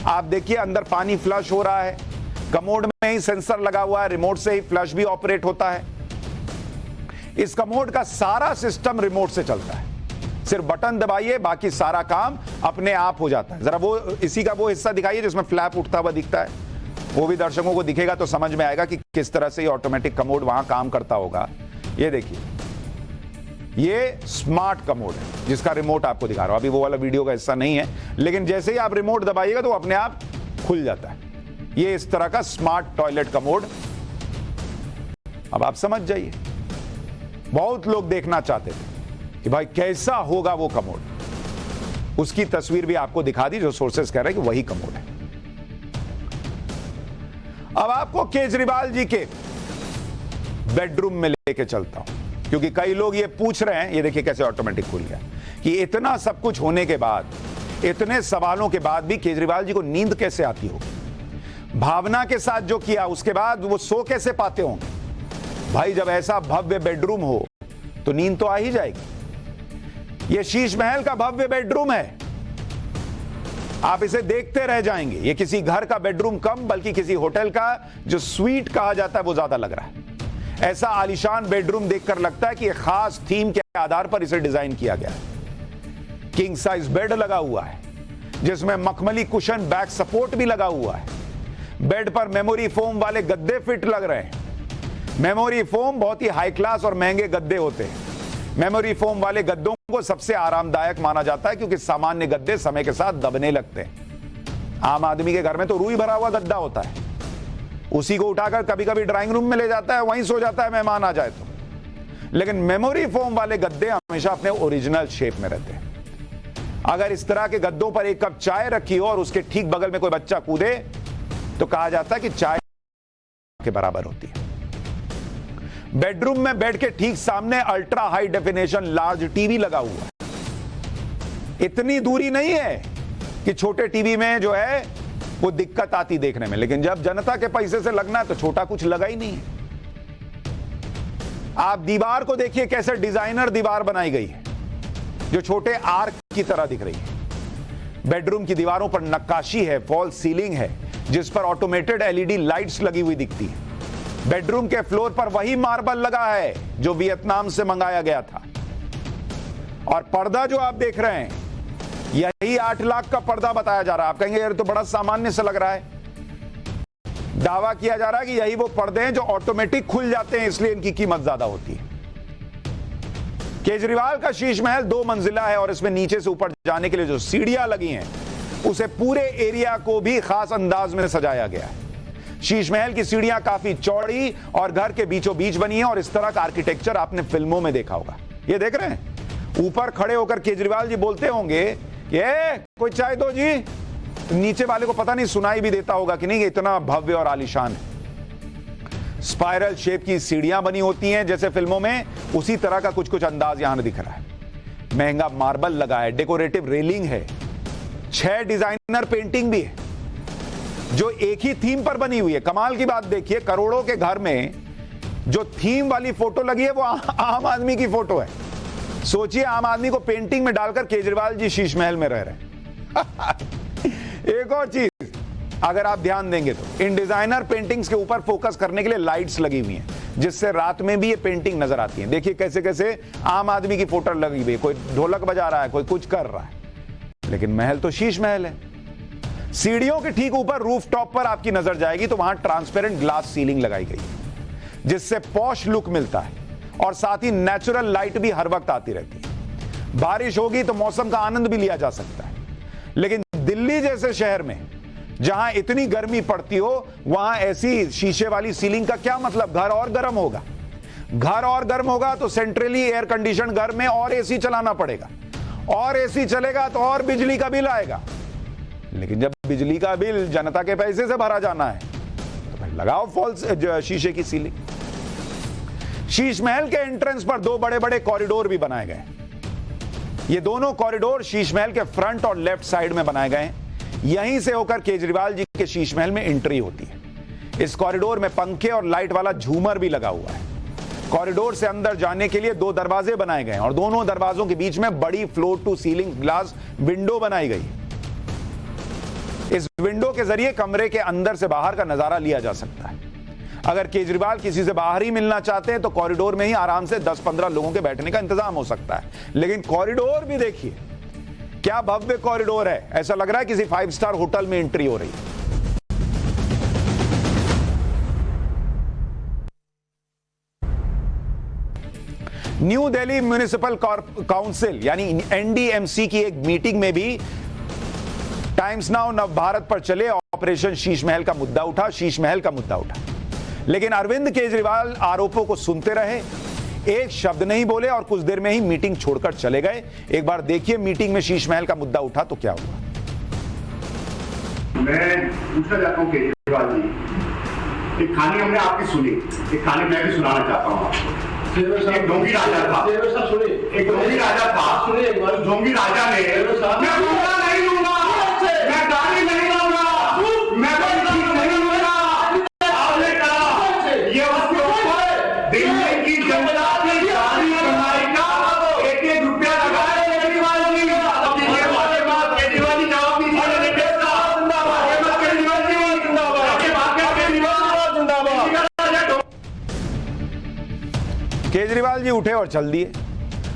आप देखिए अंदर पानी फ्लश हो रहा है, कमोड में ही सेंसर लगा हुआ है, रिमोट से ही फ्लश भी ऑपरेट होता है। इस कमोड का सारा सिस्टम रिमोट से चलता है, सिर्फ बटन दबाइए बाकी सारा काम अपने आप हो जाता है। जरा वो इसी का वो हिस्सा दिखाइए जिसमें फ्लैप उठता हुआ दिखता है, वो भी दर्शकों को दिखेगा तो समझ में आएगा कि किस तरह से ये ऑटोमेटिक कमोड वहां काम करता होगा। ये देखिए ये स्मार्ट कमोड है जिसका रिमोट आपको दिखा रहा हूं। अभी वो वाला वीडियो का हिस्सा नहीं है, लेकिन जैसे ही आप रिमोट दबाइएगा तो अपने आप खुल जाता है। ये इस तरह का स्मार्ट टॉयलेट कमोड। अब आप समझ जाइए, बहुत लोग देखना चाहते थे कि भाई कैसा होगा वो कमोड, उसकी तस्वीर भी आपको दिखा दी जो सोर्सेस कह रहे हैं कि वही कमोड है। अब आपको केजरीवाल जी के बेडरूम में लेके चलता हूं, क्योंकि कई लोग ये पूछ रहे हैं, ये देखिए कैसे ऑटोमेटिक खुल गया, कि इतना सब कुछ होने के बाद, इतने सवालों के बाद भी केजरीवाल जी को नींद कैसे आती होगी। भावना के साथ जो किया उसके बाद वो सो कैसे पाते होंगे। भाई जब ऐसा भव्य बेडरूम हो तो नींद तो आ ही जाएगी। ये शीश महल का भव्य बेडरूम है, आप इसे देखते रह जाएंगे। ये किसी घर का बेडरूम कम बल्कि किसी होटल का जो स्वीट कहा जाता है वो ज्यादा लग रहा है। ऐसा आलीशान बेडरूम देखकर लगता है कि एक खास थीम के आधार पर इसे डिजाइन किया गया है। किंग साइज बेड लगा हुआ है जिसमें मखमली कुशन बैक सपोर्ट भी लगा हुआ है। बेड पर मेमोरी फोम वाले गद्दे फिट लग रहे हैं। मेमोरी फोम बहुत ही हाई क्लास और महंगे गद्दे होते हैं। मेमोरी फोम वाले गद्दों को सबसे आरामदायक माना जाता है क्योंकि सामान्य गद्दे समय के साथ दबने लगते हैं। आम आदमी के घर में तो रूई भरा हुआ गद्दा होता है, उसी को उठाकर कभी कभी ड्राइंग रूम में ले जाता है, वहीं सो जाता है मेहमान आ जाए तो। लेकिन मेमोरी फोम वाले गद्दे हमेशा अपने ओरिजिनल शेप में रहते हैं। अगर इस तरह के गद्दों पर एक कप चाय रखी हो और उसके ठीक बगल में कोई बच्चा कूदे तो कहा जाता है कि चाय के बराबर होती है। बेडरूम में बेड के ठीक सामने ultra high definition large TV लगा हुआ है। इतनी दूरी नहीं है कि छोटे टीवी में जो है वो दिक्कत आती देखने में, लेकिन जब जनता के पैसे से लगना है तो छोटा कुछ लगा ही नहीं है। आप दीवार को देखिए कैसे डिजाइनर दीवार बनाई गई है जो छोटे आर्क की तरह दिख रही है। बेडरूम की दीवारों पर नक्काशी है, फॉल सीलिंग है जिस पर ऑटोमेटेड एलईडी लाइट्स लगी हुई दिखती है। बेडरूम के फ्लोर पर वही मार्बल लगा है जो वियतनाम से मंगाया गया था। और पर्दा जो आप देख रहे हैं यही 8 लाख का पर्दा बताया जा रहा है। आप कहेंगे यार तो बड़ा सामान्य से लग रहा है। दावा किया जा रहा है कि यही वो पर्दे हैं जो ऑटोमेटिक खुल जाते हैं, इसलिए इनकी कीमत ज्यादा होती है। केजरीवाल का शीश महल 2 मंजिला है और इसमें नीचे से ऊपर जाने के लिए जो सीढ़ियां लगी हैं उसे पूरे एरिया को भी खास अंदाज में सजाया गया है। शीश महल की सीढ़ियां काफी चौड़ी और घर के बीचों बीच बनी है और इस तरह का आर्किटेक्चर आपने फिल्मों में देखा होगा। ये देख रहे हैं, ऊपर खड़े होकर केजरीवाल जी बोलते होंगे ये कोई चाय दो जी, नीचे वाले को पता नहीं सुनाई भी देता होगा कि नहीं, इतना भव्य और आलीशान है। स्पाइरल शेप की सीढ़ियां बनी होती हैं जैसे फिल्मों में, उसी तरह का कुछ कुछ अंदाज यहां दिख रहा है। महंगा मार्बल लगा है, डेकोरेटिव रेलिंग है, 6 डिजाइनर पेंटिंग भी है जो एक ही थीम पर बनी हुई है। कमाल की बात देखिए, करोड़ों के घर में जो थीम वाली फोटो लगी है वो आम आदमी की फोटो है। सोचिए आम आदमी को पेंटिंग में डालकर केजरीवाल जी शीश महल में रह रहे हैं। एक और चीज अगर आप ध्यान देंगे तो इन डिजाइनर पेंटिंग्स के ऊपर फोकस करने के लिए लाइट्स लगी हुई हैं जिससे रात में भी ये पेंटिंग नजर आती है। देखिए कैसे कैसे आम आदमी की फोटो लगी हुई है, कोई ढोलक बजा रहा है, कोई कुछ कर रहा है, लेकिन महल तो शीश महल है। सीढ़ियों के ठीक ऊपर रूफटॉप पर आपकी नजर जाएगी तो वहां ट्रांसपेरेंट ग्लास सीलिंग लगाई गई है, जिससे पॉश लुक मिलता है और साथ ही नेचुरल लाइट भी हर वक्त आती रहती है। बारिश होगी तो मौसम का आनंद भी लिया जा सकता है। लेकिन दिल्ली जैसे शहर में जहां इतनी गर्मी पड़ती हो, वहां ऐसी शीशे वाली सीलिंग का क्या मतलब? घर और गर्म होगा। घर और गर्म होगा तो सेंट्रली एयर कंडीशन घर में और एसी चलाना पड़ेगा, और एसी चलेगा तो और बिजली का बिल आएगा। लेकिन जब बिजली का बिल जनता के पैसे से भरा जाना है तो फिर लगाओ फॉल्स शीशे की सीलिंग। शीश महल के एंट्रेंस पर दो बड़े बड़े कॉरिडोर भी बनाए गए। ये दोनों कॉरिडोर शीश महल के फ्रंट और लेफ्ट साइड में बनाए गए हैं। यहीं से होकर केजरीवाल जी के शीश महल में एंट्री होती है। इस कॉरिडोर में पंखे और लाइट वाला झूमर भी लगा हुआ है। कॉरिडोर से अंदर जाने के लिए दो दरवाजे बनाए गए और दोनों दरवाजों के बीच में बड़ी floor to ceiling glass window बनाई गई। इस विंडो के जरिए कमरे के अंदर से बाहर का नजारा लिया जा सकता है। अगर केजरीवाल किसी से बाहर ही मिलना चाहते हैं तो कॉरिडोर में ही आराम से 10-15 लोगों के बैठने का इंतजाम हो सकता है। लेकिन कॉरिडोर भी देखिए, क्या भव्य कॉरिडोर है। ऐसा लग रहा है किसी 5 स्टार होटल में एंट्री हो रही है। न्यू दिल्ली म्युनिसिपल काउंसिल यानी एनडीएमसी की एक मीटिंग में भी टाइम्स नाउ नव भारत पर चले ऑपरेशन शीश महल का मुद्दा उठा, शीश महल का मुद्दा उठा। लेकिन अरविंद केजरीवाल आरोपों को सुनते रहे, एक शब्द नहीं बोले और कुछ देर में ही मीटिंग छोड़कर चले गए। एक बार देखिए मीटिंग में शीश महल का मुद्दा उठा तो क्या हुआ। मैं पूछना चाहता हूँ केजरीवाल जी, एक कहानी हमने आपकी सुनी, एक कहानी मैं भी सुनाना चाहता हूँ आपको। एक ढोंगी राजा था, एक ढोंगी राजा था, ढोंगी राजा ने मैं मुद्दा नहीं लूंगा, मैं गाली नहीं लूंगा, मैं कोई चीज नहीं लूंगा। आपने कहा ये वक्त दिल्ली की जनता की सारी कमाई का 1-1 रुपया लगाए केजरीवाल जी। केजरीवाल जी जवाब दीजिए। केजरीवाल जी उठे और चल दिए।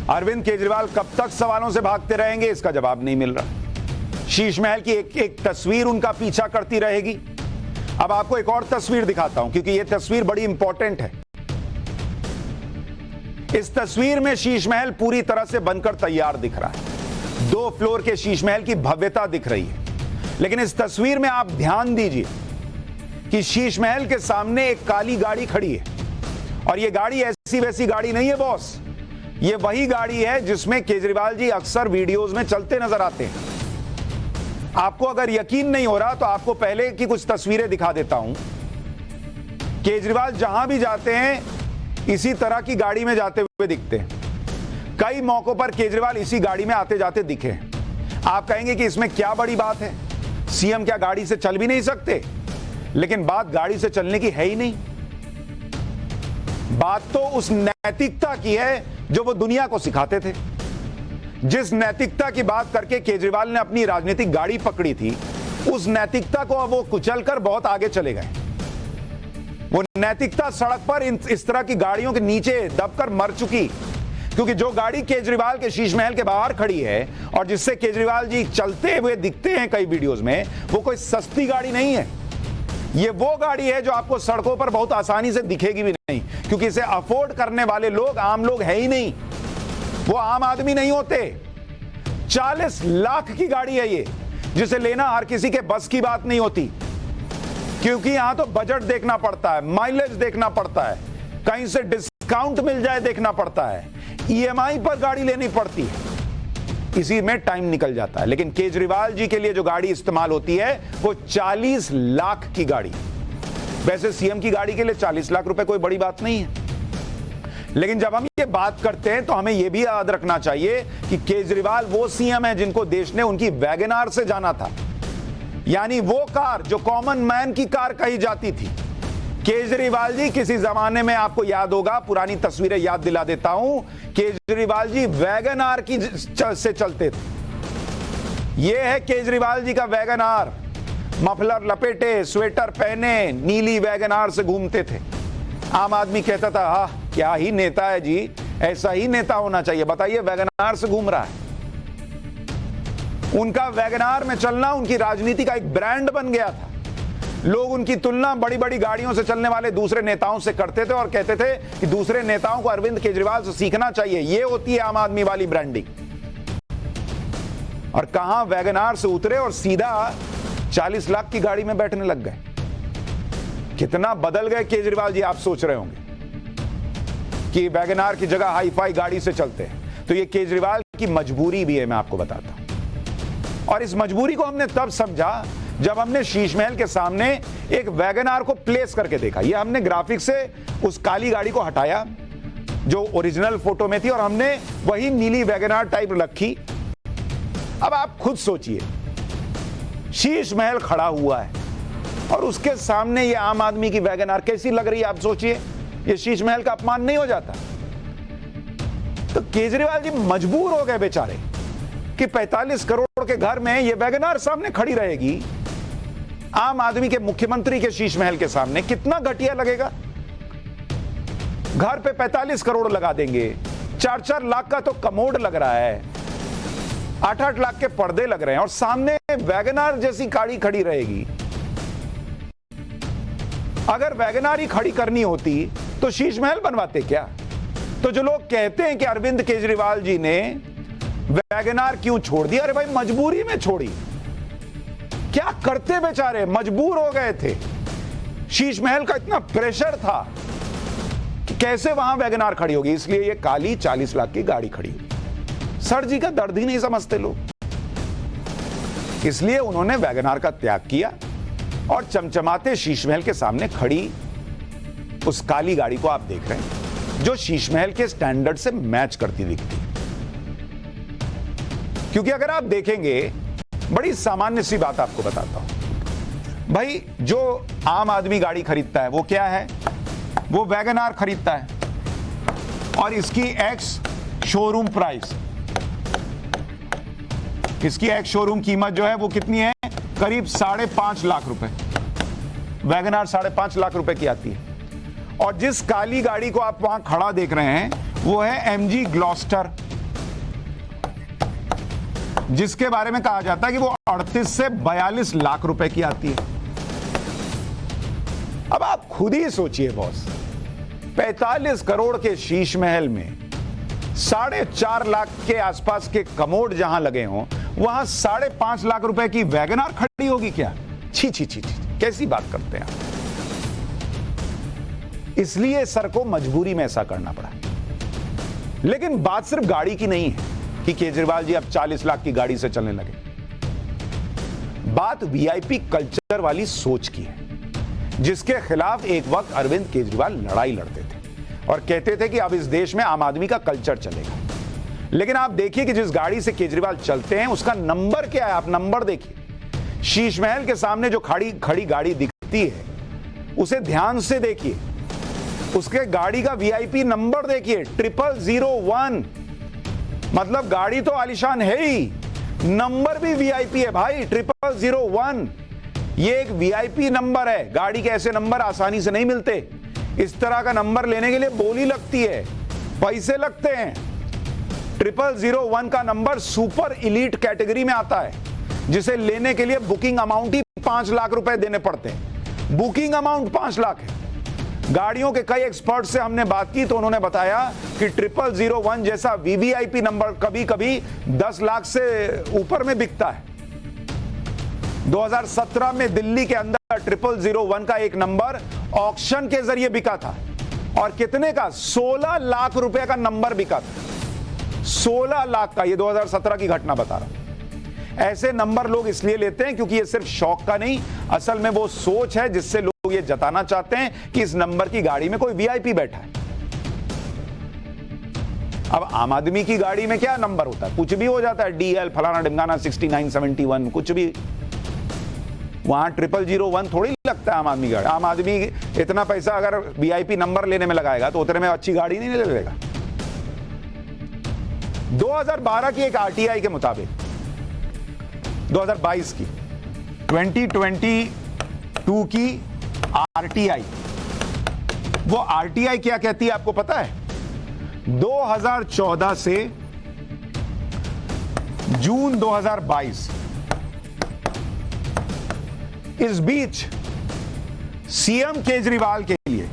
अरविंद केजरीवाल कब तक सवालों से भागते रहेंगे, इसका जवाब नहीं मिल रहा। शीश महल की एक एक तस्वीर उनका पीछा करती रहेगी। अब आपको एक और तस्वीर दिखाता हूं क्योंकि यह तस्वीर बड़ी इंपॉर्टेंट है। इस तस्वीर में शीश महल पूरी तरह से बनकर तैयार दिख रहा है। 2 फ्लोर के शीश महल की भव्यता दिख रही है। लेकिन इस तस्वीर में आप ध्यान दीजिए कि शीश महल के सामने एक काली गाड़ी खड़ी है और यह गाड़ी ऐसी वैसी गाड़ी नहीं है बॉस। यह वही गाड़ी है जिसमें केजरीवाल जी अक्सर वीडियोस में चलते नजर आते हैं। आपको अगर यकीन नहीं हो रहा तो आपको पहले की कुछ तस्वीरें दिखा देता हूं। केजरीवाल जहां भी जाते हैं इसी तरह की गाड़ी में जाते हुए दिखते हैं। कई मौकों पर केजरीवाल इसी गाड़ी में आते जाते दिखे। आप कहेंगे कि इसमें क्या बड़ी बात है, सीएम क्या गाड़ी से चल भी नहीं सकते? लेकिन बात गाड़ी से चलने की है ही नहीं। बात तो उस नैतिकता की है जो वो दुनिया को सिखाते थे। जिस नैतिकता की बात करके केजरीवाल ने अपनी राजनीतिक गाड़ी पकड़ी थी, उस नैतिकता को अब वो कुचलकर बहुत आगे चले गए। वो नैतिकता सड़क पर इस तरह की गाड़ियों के नीचे दबकर मर चुकी, क्योंकि जो गाड़ी केजरीवाल के शीश महल के बाहर खड़ी है और जिससे केजरीवाल जी चलते हुए दिखते हैं कई वीडियोस में, वो कोई सस्ती गाड़ी नहीं है। ये वो गाड़ी है जो आपको सड़कों पर बहुत आसानी से दिखेगी भी नहीं, क्योंकि इसे अफोर्ड करने वाले लोग आम लोग है ही नहीं। वो आम आदमी नहीं होते। 40 लाख की गाड़ी है ये, जिसे लेना हर किसी के बस की बात नहीं होती, क्योंकि यहां तो बजट देखना पड़ता है, माइलेज देखना पड़ता है, कहीं से डिस्काउंट मिल जाए देखना पड़ता है, ईएमआई पर गाड़ी लेनी पड़ती है, इसी में टाइम निकल जाता है। लेकिन केजरीवाल जी के लिए जो गाड़ी इस्तेमाल होती है वो 40 लाख की गाड़ी। वैसे सीएम की गाड़ी के लिए 40 लाख रुपए कोई बड़ी बात नहीं है। लेकिन जब हम ये बात करते हैं तो हमें यह भी याद रखना चाहिए कि केजरीवाल वो सीएम है जिनको देश ने उनकी वैगनआर से जाना था, यानी वो कार जो कॉमन मैन की कार कही जाती थी। केजरीवाल जी किसी जमाने में, आपको याद होगा, पुरानी तस्वीरें याद दिला देता हूं, केजरीवाल जी वैगनआर की से चलते थे। यह है केजरीवाल जी का वैगनआर। मफलर लपेटे, स्वेटर पहने, नीली वैगनआर से घूमते थे। आम आदमी कहता था हाँ क्या ही नेता है जी, ऐसा ही नेता होना चाहिए। बताइए वैगनार से घूम रहा है। उनका वैगनार में चलना उनकी राजनीति का एक ब्रांड बन गया था। लोग उनकी तुलना बड़ी बड़ी गाड़ियों से चलने वाले दूसरे नेताओं से करते थे और कहते थे कि दूसरे नेताओं को अरविंद केजरीवाल से सीखना चाहिए। यह होती है आम आदमी वाली ब्रांडिंग। और कहां वैगनार से उतरे और सीधा 40 लाख की गाड़ी में बैठने लग गए। कितना बदल गए केजरीवाल जी, आप सोच रहे होंगे कि वैगनार की जगह हाई फाई गाड़ी से चलते हैं। तो यह केजरीवाल की मजबूरी भी है, मैं आपको बताता हूं। और इस मजबूरी को हमने तब समझा जब हमने शीश महल के सामने एक वैगनार को प्लेस करके देखा। यह हमने ग्राफिक से उस काली गाड़ी को हटाया जो ओरिजिनल फोटो में थी और हमने वही नीली वैगनार टाइप रखी। अब आप खुद सोचिए, शीश महल खड़ा हुआ है और उसके सामने ये आम आदमी की वैगनार कैसी लग रही है। आप सोचिए, ये शीश महल का अपमान नहीं हो जाता? तो केजरीवाल जी मजबूर हो गए बेचारे कि 45 करोड़ के घर में ये वैगनार सामने खड़ी रहेगी। आम आदमी के मुख्यमंत्री के शीश महल के सामने कितना घटिया लगेगा। घर पे 45 करोड़ लगा देंगे, 4-4 लाख का तो कमोड लग रहा है, 8-8 लाख के पर्दे लग रहे हैं और सामने वैगनार जैसी गाड़ी खड़ी रहेगी। अगर वैगनार ही खड़ी करनी होती तो शीश महल बनवाते क्या? तो जो लोग कहते हैं कि अरविंद केजरीवाल जी ने वैगनार क्यों छोड़ दी, अरे भाई मजबूरी में छोड़ी। क्या करते बेचारे, मजबूर हो गए थे। शीश महल का इतना प्रेशर था कि कैसे वहां वैगनार खड़ी होगी, इसलिए ये काली 40 लाख की गाड़ी खड़ी हुई। सर जी का दर्द ही नहीं समझते लोग, इसलिए उन्होंने वैगनार का त्याग किया और चमचमाते शीश महल के सामने खड़ी उस काली गाड़ी को आप देख रहे हैं जो शीश महल के स्टैंडर्ड से मैच करती दिखती है। क्योंकि अगर आप देखेंगे, बड़ी सामान्य सी बात आपको बताता हूं भाई, जो आम आदमी गाड़ी खरीदता है वो क्या है, वो वैगनार खरीदता है और इसकी एक्स शोरूम प्राइस, इसकी एक्स शोरूम कीमत जो है वो कितनी है, करीब 5.5 लाख रुपए। वैगनार 5.5 लाख रुपए की आती है। और जिस काली गाड़ी को आप वहां खड़ा देख रहे हैं वो है MG ग्लॉस्टर, जिसके बारे में कहा जाता है कि वो 38 से 42 लाख रुपए की आती है। अब आप खुद ही सोचिए बॉस, 45 करोड़ के शीश महल में 4.5 लाख के आसपास के कमोड जहां लगे हों, वहां 5.5 लाख रुपए की वैगनार खड़ी होगी क्या? छी छी छी छी, कैसी बात करते हैं आप। इसलिए सर को मजबूरी में ऐसा करना पड़ा। लेकिन बात सिर्फ गाड़ी की नहीं है कि केजरीवाल जी अब 40 लाख की गाड़ी से चलने लगे। बात VIP कल्चर वाली सोच की है, जिसके खिलाफ एक वक्त अरविंद केजरीवाल लड़ाई लड़ते थे और कहते थे कि अब इस देश में आम आदमी का कल्चर चलेगा। लेकिन आप देखिए कि जिस गाड़ी से केजरीवाल चलते हैं उसका नंबर क्या है, आप नंबर देखिए। शीश महल के सामने जो खड़ी गाड़ी दिखती है उसे ध्यान से देखिए, उसके गाड़ी का VIP नंबर देखिए, 0001। मतलब गाड़ी तो आलीशान है ही, नंबर भी VIP है भाई, 0001। ये एक VIP नंबर है। गाड़ी के ऐसे नंबर आसानी से नहीं मिलते। इस तरह का नंबर लेने के लिए बोली लगती है, पैसे लगते हैं। 0001 का नंबर सुपर इलीट कैटेगरी में आता है, जिसे लेने के लिए बुकिंग अमाउंट ही 5 लाख रुपए देने पड़ते हैं। बुकिंग अमाउंट 5 लाख है। गाड़ियों के कई एक्सपर्ट से हमने बात की तो उन्होंने बताया कि 0001 जैसा VVIP नंबर कभी कभी 10 लाख से ऊपर में बिकता है। 2017 में दिल्ली के अंदर 0001 का एक नंबर ऑक्शन के जरिए बिका था और कितने का, 16 लाख रुपए का नंबर बिका था। 16 लाख का, ये 2017 की घटना बता रहा हूं। ऐसे नंबर लोग इसलिए लेते हैं क्योंकि ये सिर्फ शौक का नहीं, असल में वो सोच है जिससे लोग ये जताना चाहते हैं कि इस नंबर की गाड़ी में कोई VIP बैठा है। अब आम आदमी की गाड़ी में क्या नंबर होता है, कुछ भी हो जाता है, DL फलाना ढिमकाना 6971 कुछ भी। वहां 0001 थोड़ी लगता है आम आदमी गाड़ी। आम आदमी इतना पैसा अगर VIP नंबर लेने में लगाएगा तो उतने में अच्छी गाड़ी नहीं ले लेगा। 2012 की एक RTI के मुताबिक, 2022 की 2022 की RTI वो आरटीआई क्या कहती है आपको पता है? 2014 से जून 2022 इस बीच सीएम केजरीवाल के लिए,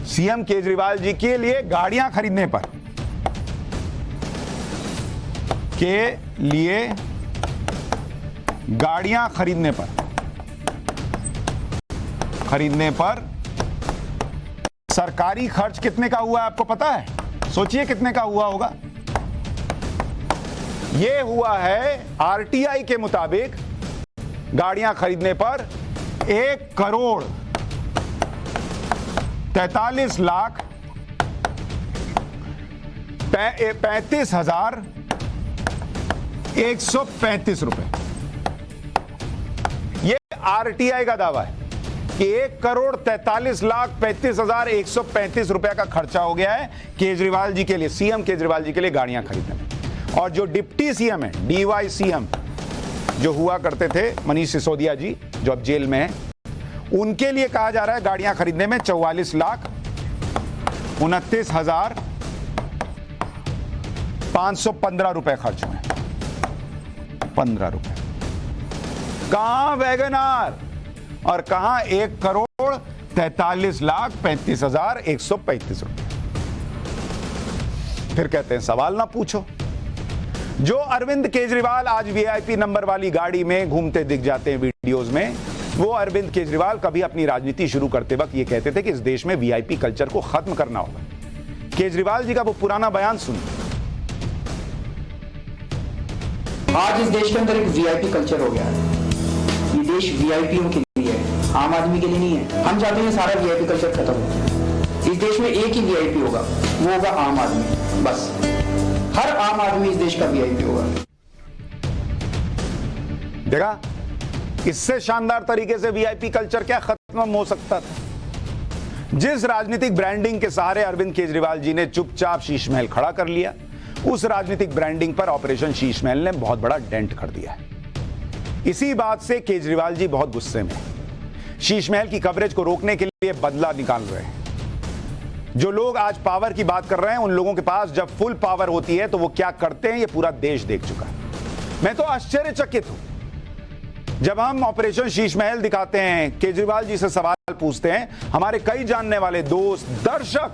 सीएम केजरीवाल जी के लिए गाड़ियां खरीदने पर सरकारी खर्च कितने का हुआ है आपको पता है? सोचिए कितने का हुआ होगा। यह हुआ है आरटीआई के मुताबिक गाड़ियां खरीदने पर 1,43,135 रुपए। यह आरटीआई का दावा है कि 1,43,35,135 रुपए का खर्चा हो गया है केजरीवाल जी के लिए, सीएम केजरीवाल जी के लिए गाड़ियां खरीदने में। और जो डिप्टी सीएम है, डीवाई सीएम जो हुआ करते थे, मनीष सिसोदिया जी जो अब जेल में है, उनके लिए कहा जा रहा है गाड़ियां खरीदने में 44,29,515 रुपए खर्च हुए। 15 रुपए कहां वैगनार और कहां 1,43,35,135 रुपए। फिर कहते हैं सवाल ना पूछो। जो अरविंद केजरीवाल आज वीआईपी नंबर वाली गाड़ी में घूमते दिख जाते हैं वीडियोस में, वो अरविंद केजरीवाल कभी अपनी राजनीति शुरू करते वक्त ये कहते थे कि इस देश में वीआईपी कल्चर को खत्म करना होगा। केजरीवाल जी का वो पुराना बयान सुनिए। आज इस देश के अंदर एक वीआईपी कल्चर हो गया है। ये देश वीआईपीओ के लिए है, आम आदमी के लिए नहीं है। हम चाहते हैं सारा वीआईपी कल्चर खत्म हो। इस देश में एक ही वीआईपी होगा, वो होगा आम आदमी। बस हर आम आदमी इस देश का वीआईपी होगा। देखा, इससे शानदार तरीके से वीआईपी कल्चर क्या खत्म हो सकता था। जिस राजनीतिक ब्रांडिंग के सहारे अरविंद केजरीवाल जी ने चुपचाप शीश महल खड़ा कर लिया, उस राजनीतिक ब्रांडिंग पर ऑपरेशन शीश महल ने बहुत बड़ा डेंट कर दिया है। इसी बात से केजरीवाल जी बहुत गुस्से में हैं। शीश महल की कवरेज को रोकने के लिए बदला निकाल रहे हैं। जो लोग आज पावर की बात कर रहे हैं, उन लोगों के पास जब फुल पावर होती है तो वो क्या करते हैं, ये पूरा देश देख चुका है। मैं तो आश्चर्यचकित हूं जब हम ऑपरेशन शीश महल दिखाते हैं, केजरीवाल जी से सवाल पूछते हैं, हमारे कई जानने वाले दोस्त, दर्शक,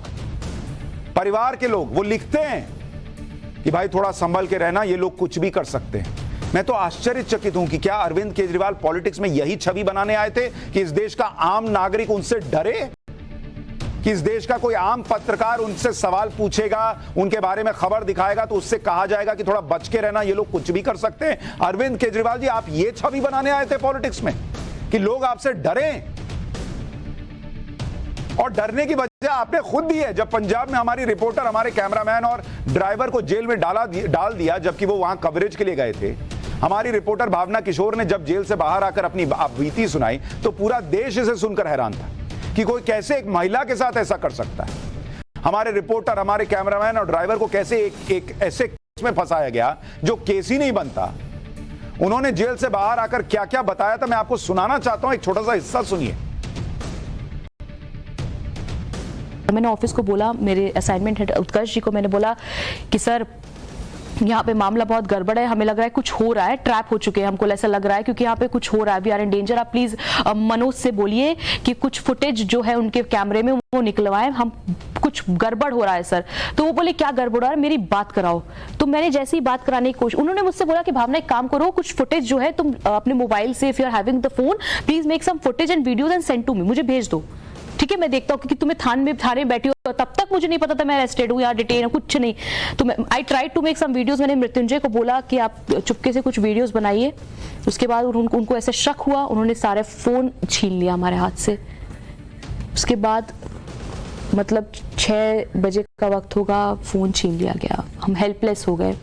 परिवार के लोग, वो लिखते हैं कि भाई थोड़ा संभल के रहना, ये लोग कुछ भी कर सकते हैं। मैं तो आश्चर्यचकित हूं कि क्या अरविंद केजरीवाल पॉलिटिक्स में यही छवि बनाने आए थे कि इस देश का आम नागरिक उनसे डरे, कि इस देश का कोई आम पत्रकार उनसे सवाल पूछेगा, उनके बारे में खबर दिखाएगा तो उससे कहा जाएगा कि थोड़ा बच के रहना, ये लोग कुछ भी कर सकते हैं। अरविंद केजरीवाल जी, आप ये छवि बनाने आए थे पॉलिटिक्स में कि लोग आपसे डरें? और डरने की वजह आपने खुद दी है। जब पंजाब में हमारी रिपोर्टर, हमारे कैमरामैन और ड्राइवर को जेल में डाल दिया जबकि वो वहां कवरेज के लिए गए थे, हमारी रिपोर्टर भावना किशोर ने जब जेल से बाहर आकर अपनी बीती सुनाई तो पूरा देश इसे सुनकर हैरान था कि कोई कैसे एक महिला के साथ ऐसा कर सकता है। हमारे रिपोर्टर, हमारे कैमरामैन और ड्राइवर को कैसे एक ऐसे केस में फंसाया गया जो केस ही नहीं बनता। उन्होंने जेल से बाहर आकर क्या क्या बताया था, मैं आपको सुनाना चाहता हूं, एक छोटा सा हिस्सा सुनिए। मैंने ऑफिस को बोला, मेरे असाइनमेंट हेड उत्कर्ष जी को मैंने बोला कि सर यहाँ पे मामला बहुत गड़बड़ है, हमें लग रहा है कुछ हो रहा है, ट्रैप हो चुके हैं, हमको ऐसा लग रहा है क्योंकि यहाँ पे कुछ हो रहा है, वी आर इन डेंजर। आप प्लीज मनोज से बोलिए कि कुछ फुटेज जो है उनके कैमरे में वो निकलवाएं, हम कुछ गड़बड़ हो रहा है सर। तो वो बोले क्या गड़बड़ हो रहा है, मेरी बात कराओ। तो मैंने जैसे ही बात कराने की कोशिश, उन्होंने मुझसे बोला कि भावना एक काम करो, कुछ फुटेज जो है तुम अपने मोबाइल से, if you are having the phone, please make some footage and videos and send to me, मुझे भेज दो, ठीक है, मैं देखता हूँ। क्योंकि तुम्हें थाने बैठी हो, तब तक मुझे नहीं पता था मैं अरेस्टेड हूँ या डिटेन हूँ, कुछ नहीं। तो मैं I try to make some videos. मैंने मृत्युंजय को बोला कि आप चुपके से कुछ वीडियोस बनाइए। उसके बाद उनको ऐसे शक हुआ, उन्होंने सारे फोन छीन लिया हमारे हाथ से। उसके बाद मतलब 6 बजे का वक्त होगा, फोन छीन लिया गया, हम हेल्पलेस हो गए।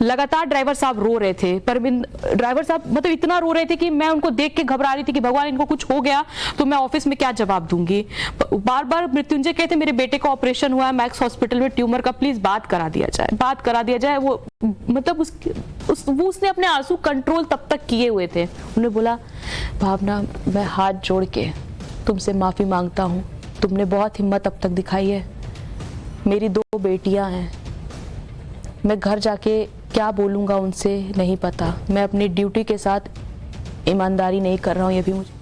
लगातार ड्राइवर साहब रो रहे थे। ड्राइवर साहब मतलब इतना रो रहे थे कि मैं उनको देख के घबरा रही थी कि भगवान इनको कुछ हो गया तो मैं ऑफिस में क्या जवाब दूंगी। बार बार मृत्युंजय कहते मेरे बेटे का ऑपरेशन हुआ है मैक्स हॉस्पिटल में ट्यूमर का, प्लीज बात करा दिया जाए। वो मतलब उसने अपने आंसू कंट्रोल तब तक किए हुए थे। उन्होंने बोला भावना मैं हाथ जोड़ के तुमसे माफी मांगता हूँ, तुमने बहुत हिम्मत अब तक दिखाई है। मेरी 2 बेटियां हैं, मैं घर जाके क्या बोलूँगा उनसे नहीं पता। मैं अपनी ड्यूटी के साथ ईमानदारी नहीं कर रहा हूँ, ये भी मुझे।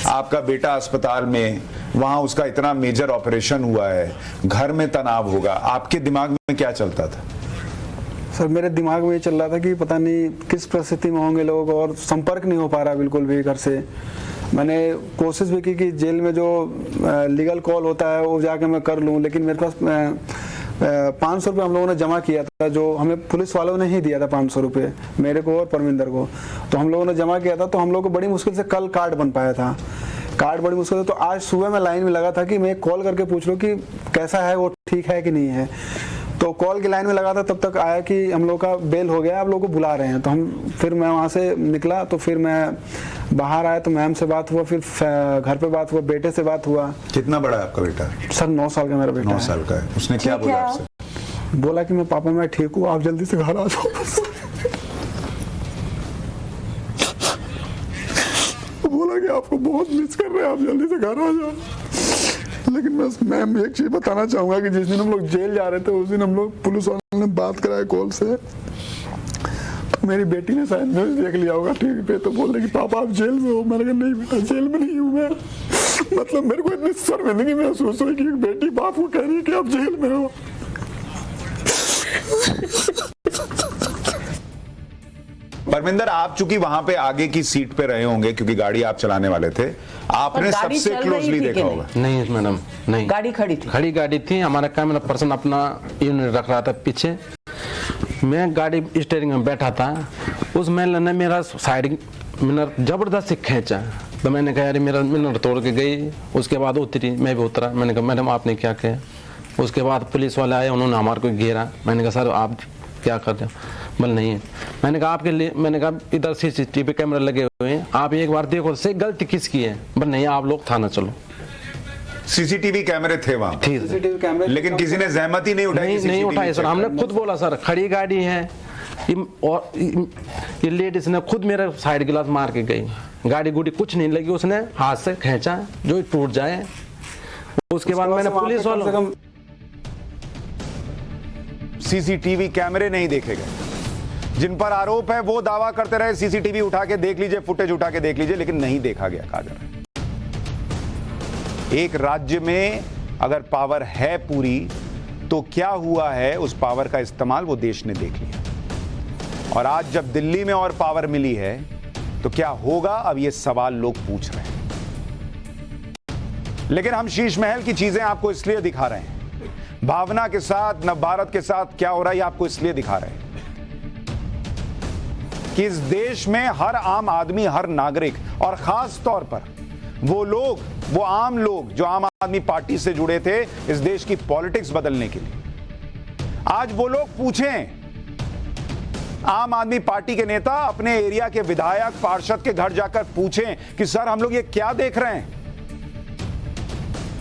आपका बेटा अस्पताल में, वहां उसका इतना मेजर ऑपरेशन हुआ है, घर में तनाव होगा, आपके दिमाग में क्या चलता था? सर मेरे दिमाग में ये चल रहा था कि पता नहीं किस परिस्थिति में होंगे लोग, और संपर्क नहीं हो पा रहा बिल्कुल भी घर से। मैंने कोशिश भी की कि जेल में जो लीगल कॉल होता है वो जाके मैं कर लूँ, लेकिन मेरे पास 500 रुपये हम लोगों ने जमा किया था, जो हमें पुलिस वालों ने ही दिया था 500 रुपये मेरे को और परमिंदर को। तो हम लोगों ने जमा किया था, तो हम लोग को बड़ी मुश्किल से कल कार्ड बन पाया था। कार्ड बड़ी मुश्किल से, तो आज सुबह मैं लाइन में लगा था कि मैं कॉल करके पूछ लूँ कि कैसा है, वो ठीक है कि नहीं है। तो कॉल की लाइन में लगा था, तब तक आया कि हम लोग का बेल हो गया, आप लोगों को बुला रहे हैं। तो फिर मैं वहाँ से निकला, तो फिर मैं बाहर आया, तो मैम से बात हुआ, फिर घर पे बात हुआ, बेटे से बात हुआ। कितना बड़ा है आपका बेटा? सर 9 साल का मेरा बेटा 9 साल का है। उसने क्या बोला आपसे? बोला कि मैं पापा मैं ठीक हूँ, आप जल्दी से घर आ जाओ। बोला कि आपको बहुत मिस कर रहे हैं, आप जल्दी से घर आ जाओ। लेकिन मैं एक चीज बताना चाहूंगा कि जिस दिन हम लोग जेल जा रहे थे, उस दिन हम लोग पुलिस वालों ने बात कराया कॉल से। तो मेरी बेटी ने शायद न्यूज देख लिया होगा टीवी पे, तो बोल रही कि पापा आप जेल में हो। मैंने कहा नहीं बेटा, जेल में नहीं हूँ मैं। मतलब मेरे को इतनी शर्मिंदगी महसूस हुई कि बेटी बाप को कह रही है कि आप जेल में हो। परमिंदर, आप चूंकि वहां पे आगे की सीट पे रहे होंगे क्योंकि गाड़ी आप चलाने वाले थे, आपने सबसे क्लोजली देखा होगा। नहीं मैडम, नहीं, गाड़ी खड़ी थी, खड़ी गाड़ी थी। हमारा कैमरा पर्सन अपना यूनिट रख रहा था पीछे, मैं गाड़ी स्टीयरिंग में बैठा था। उस महिला ने मेरा साइड मिरर जबरदस्ती खींचा, तो मैंने कहा यार मेरा मिरर तोड़ के गई। उसके बाद उतरी, मैं भी उतरा। मैंने कहा मैडम आपने क्या किया? उसके बाद पुलिस वाले आए, उन्होंने हमारे को घेरा। मैंने कहा सर आप क्या कर रहे हो? बोल नहीं है। मैंने कहा आपके लिए, मैंने कहा इधर सीसीटीवी कैमरे लगे हुए हैं, आप एक बार देखो से गलती किसकी है। बोल नहीं, आप लोग थाना चलो। सीसीटीवी कैमरे थे वहां, सीसीटीवी कैमरे, लेकिन किसी ने जहमत ही नहीं उठाई। नहीं उठाई सर, हमने खुद बोला सर खड़ी गाड़ी है, और ये लेडीज ने खुद मेरा साइड गिलास मार के गई। गाड़ी गुड़ी कुछ नहीं लगी, उसने हाथ से खींचा जो टूट जाए। उसके बाद मैंने पुलिस वालों, सीसीटीवी कैमरे नहीं देखे गए। जिन पर आरोप है वो दावा करते रहे सीसीटीवी उठा के देख लीजिए, फुटेज उठा के देख लीजिए, लेकिन नहीं देखा गया। कहा जा रहा है एक राज्य में अगर पावर है पूरी, तो क्या हुआ है उस पावर का इस्तेमाल वो देश ने देख लिया। और आज जब दिल्ली में और पावर मिली है तो क्या होगा, अब ये सवाल लोग पूछ रहे हैं। लेकिन हम शीश महल की चीजें आपको इसलिए दिखा रहे हैं, भावना के साथ, नवभारत के साथ क्या हो रहा है आपको इसलिए दिखा रहे हैं कि इस देश में हर आम आदमी, हर नागरिक, और खास तौर पर वो लोग, वो आम लोग जो आम आदमी पार्टी से जुड़े थे इस देश की पॉलिटिक्स बदलने के लिए, आज वो लोग पूछें, आम आदमी पार्टी के नेता अपने एरिया के विधायक, पार्षद के घर जाकर पूछें कि सर हम लोग ये क्या देख रहे हैं,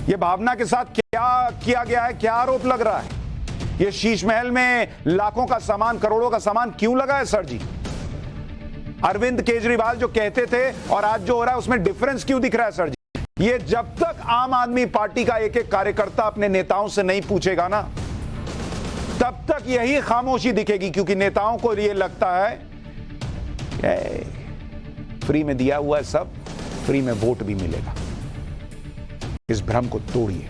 ये भावना के साथ क्या किया गया है, क्या आरोप लग रहा है, ये शीश महल में लाखों का सामान, करोड़ों का सामान क्यों लगा है सर जी? अरविंद केजरीवाल जो कहते थे और आज जो हो रहा है उसमें डिफरेंस क्यों दिख रहा है सर जी? ये जब तक आम आदमी पार्टी का एक एक कार्यकर्ता अपने नेताओं से नहीं पूछेगा ना, तब तक यही खामोशी दिखेगी, क्योंकि नेताओं को ये लगता है फ्री में दिया हुआ है सब, फ्री में वोट भी मिलेगा। इस भ्रम को तोड़िए।